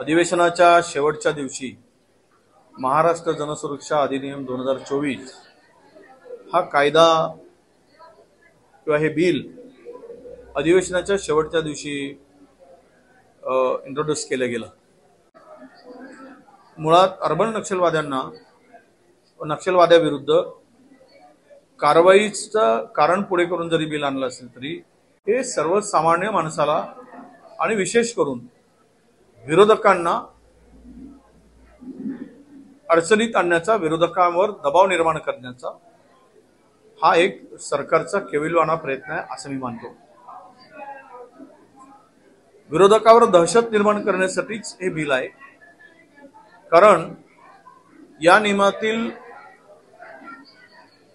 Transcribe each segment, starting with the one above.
अधिवेशनाच्या शेवटच्या दिवशी महाराष्ट्र जनसुरक्षा अधिनियम 2024 हा कायदा किंवा हे बिल अधिवेशनाच्या शेवटच्या दिवशी इंट्रोड्यूस केलं गेलं। मुळात अर्बन नक्षलवाद्यांना नक्षलवाद्याविरुद्ध कारवाईचं कारण पुढे करून जरी बिल आणलं असेल तरी हे सर्वसामान्य माणसाला आणि विशेष करून विरोधकांना अडचणीत आणण्याचा, विरोधकांवर दबाव निर्माण करण्याचा हा एक सरकारचा केविलवाणा प्रयत्न आहे असं मी मानतो। विरोधकावर दहशत निर्माण करण्यासाठीच हे बिल आहे, कारण या नियमातील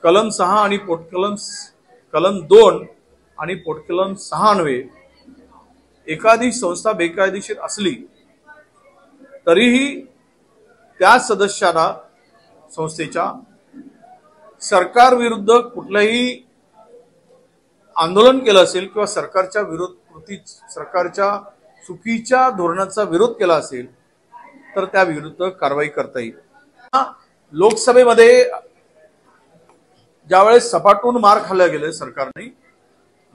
कलम 6 आणि कलम 2 आणि पोटकलम 6 अन्वये एखादी संस्था बेकायदेशीर असली तरीही त्या सदस्याला संस्थेच्या सरकार विरुद्ध कुठलंही आंदोलन केलं असेल किंवा सरकारच्या सरकारच्या चुकीच्या धोरणाचा विरोध केला असेल तर त्या विरुद्ध कारवाई करता येईल। लोकसभेमध्ये ज्यावेळेस सपाटून मार खाल्ला गेले सरकारने,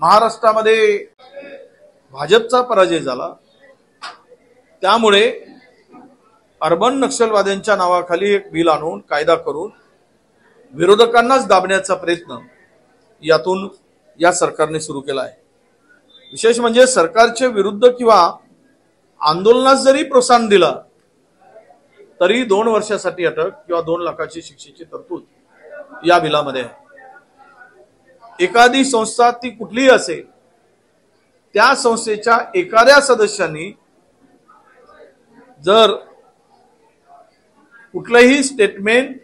महाराष्ट्रामध्ये भाजपचा पराजय झाला, त्यामुळे अर्बन नक्षलवाद्यांच्या नावाखाली एक बिल आणून कायदा करून विरोधकांनाच दाबण्याचा प्रयत्न यातून या सरकारने सुरू केला आहे। विशेष म्हणजे सरकारच्या विरुद्ध किंवा आंदोलनास जरी प्रोत्साहन दिला तरी 2 वर्षासाठी अटक किंवा 2 लाखाची शिक्षेची तरतूद या बिलामध्ये आहे। एखादी संस्था ती कुठलीही असेल, त्या संस्थेच्या एखाद्या सदस्यांनी जर कुठलंही स्टेटमेंट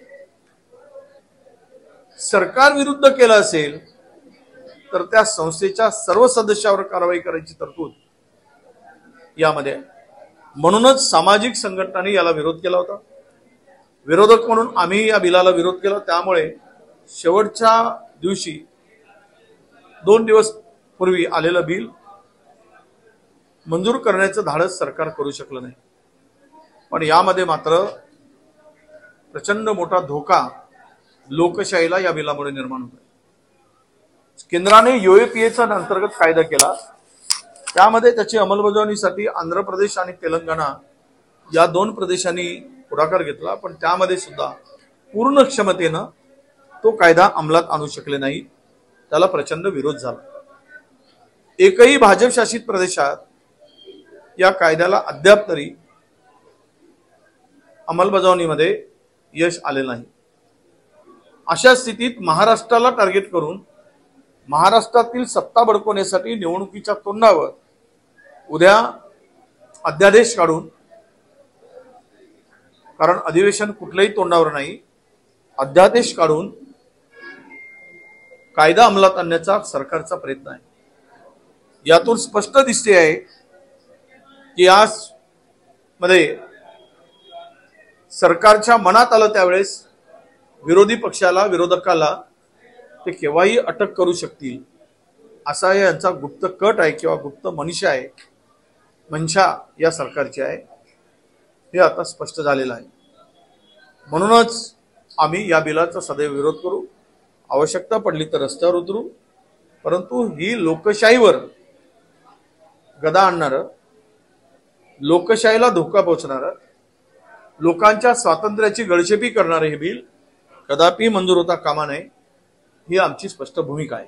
सरकार विरुद्ध केलं असेल तर त्या संस्थेच्या सर्व सदस्यावर कारवाई करायची तरतूद यामध्ये आहे। म्हणूनच सामाजिक संघटनांनी याला विरोध केला होता। विरोधक म्हणून आम्ही या बिलाला विरोध केला। त्यामुळे शेवटच्या दिवशी 2 दिवस पूर्वी आलेलं बिल मंजूर करण्याचं धाडस सरकार करू शकलं नाही। पण यामध्ये मात्र प्रचंड मोठा धोका लोकशाहीला या बिलामुळे निर्माण होतोय। केंद्राने UAPAचा अंतर्गत कायदा केला, त्यामध्ये त्याची अंमलबजावणीसाठी आंध्र प्रदेश आणि तेलंगणा या 2 प्रदेशांनी पुढाकार घेतला, पण त्यामध्ये सुद्धा पूर्ण क्षमतेनं तो कायदा अंमलात आणू शकले नाही। त्याला प्रचंड विरोध झाला। एकही भाजप शासित प्रदेशात या कायद्याला अद्याप तरी अंमलबजावणीमध्ये यश आले नाही। अशा स्थितीत महाराष्ट्राला टार्गेट करून महाराष्ट्रातील सत्ता बळकवण्यासाठी निवडणुकीच्या तोंडावर उद्या अध्यादेश काढून, कारण अधिवेशन कुठल्याही तोंडावर नाही, अध्यादेश काढून कायदा अंमलात आणण्याचा सरकारचा प्रयत्न आहे। यातून स्पष्ट दिसते आहे की आज मध्ये सरकारच्या मनात आलं त्यावेळेस विरोधी पक्षाला, विरोधकाला ते केव्हाही अटक करू शकतील असा यांचा गुप्त कट आहे किंवा गुप्त मनशा या सरकारची आहे, हे आता स्पष्ट झालेलं आहे। म्हणूनच आम्ही या बिलाचा सदैव विरोध करू, आवश्यकता पडली तर रस्त्यावर उतरू, परंतु ही लोकशाहीवर गदा आणणारं, लोकशाहीला धोका पोहोचणारं, लोकांच्या स्वातंत्र्याची गळचेपी करणारे हे बिल कदापि मंजूर होता कामा नये, ही आमची स्पष्ट भूमिका आहे।